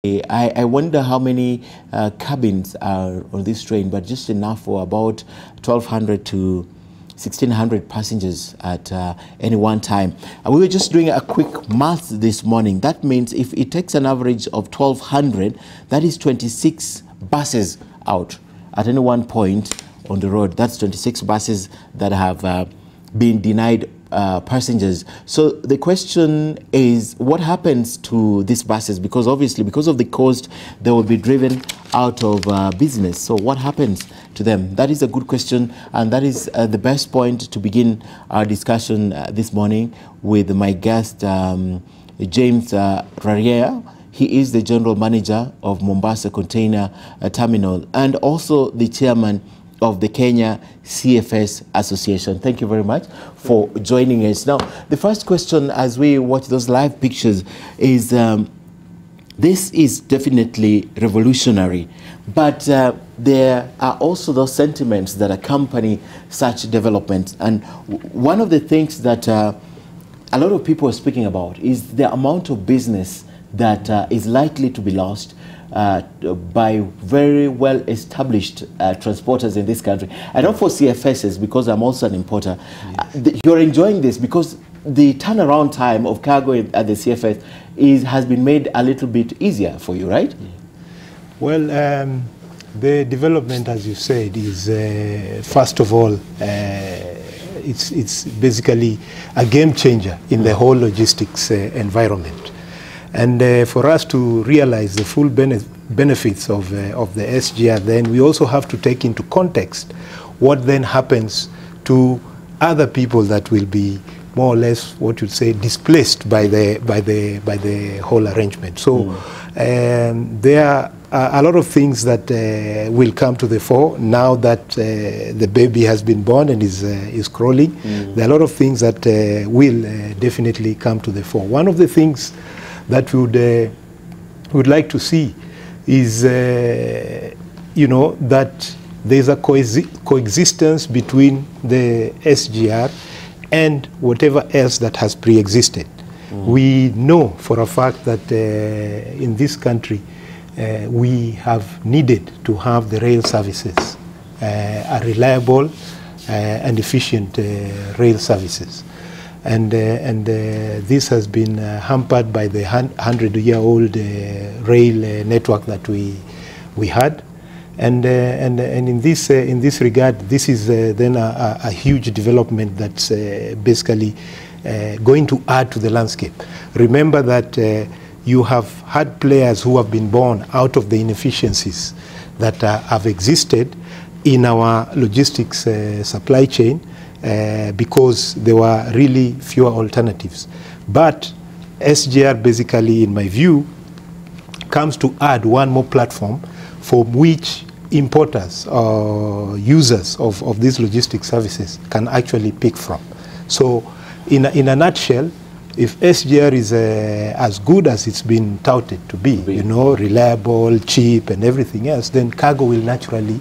I wonder how many cabins are on this train, but just enough for about 1,200 to 1,600 passengers at any one time. We were just doing a quick math this morning. That means if it takes an average of 1,200, that is 26 buses out at any one point on the road. That's 26 buses that have been denied passengers. So the question is, what happens to these buses? Because obviously, because of the cost, they will be driven out of business. So what happens to them? That is a good question, and that is the best point to begin our discussion this morning with my guest, James Rarier. He is the General Manager of Mombasa Container Terminal and also the Chairman of the Kenya CFS Association. Thank you very much for joining us. Now, the first question as we watch those live pictures is, this is definitely revolutionary, but there are also those sentiments that accompany such developments. And one of the things that a lot of people are speaking about is the amount of business that is likely to be lost by very well-established transporters in this country. I don't for CFSs, because I'm also an importer. Yes. You're enjoying this because the turnaround time of cargo at the CFS has been made a little bit easier for you, right? Yeah. Well, the development, as you said, is first of all, it's basically a game changer in the whole logistics environment. And for us to realize the full benefits of the SGR, then we also have to take into context what then happens to other people that will be more or less, what you'd say, displaced by the whole arrangement. So there are a lot of things that will come to the fore now that the baby has been born and is crawling. There are a lot of things that will definitely come to the fore. One of the things that we would like to see is, you know, that there's a coexistence between the SGR and whatever else that has pre-existed. We know for a fact that in this country we have needed to have the rail services, a reliable and efficient rail services. And this has been hampered by the 100-year-old rail network that we had, and in this regard, this is then a huge development that's basically going to add to the landscape. Remember that you have had players who have been born out of the inefficiencies that have existed in our logistics supply chain. Because there were really fewer alternatives. But SGR basically, in my view, comes to add one more platform from which importers or users of these logistic services can actually pick from. So in a nutshell, if SGR is as good as it's been touted to be, you know, reliable, cheap and everything else, then cargo will naturally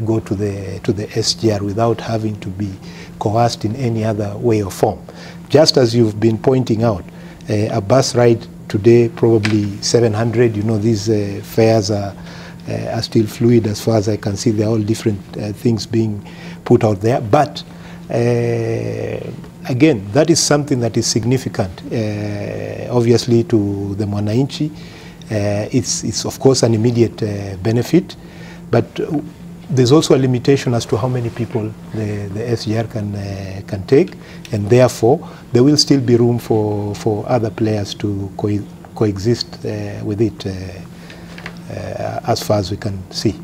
go to the SGR without having to be coerced in any other way or form. Just as you've been pointing out, a bus ride today probably 700. You know, these fares are still fluid as far as I can see. They're all different things being put out there. But again, that is something that is significant, obviously, to the Mwananchi. It's of course an immediate benefit, but there's also a limitation as to how many people the SGR can take, and therefore there will still be room for other players to coexist with it as far as we can see.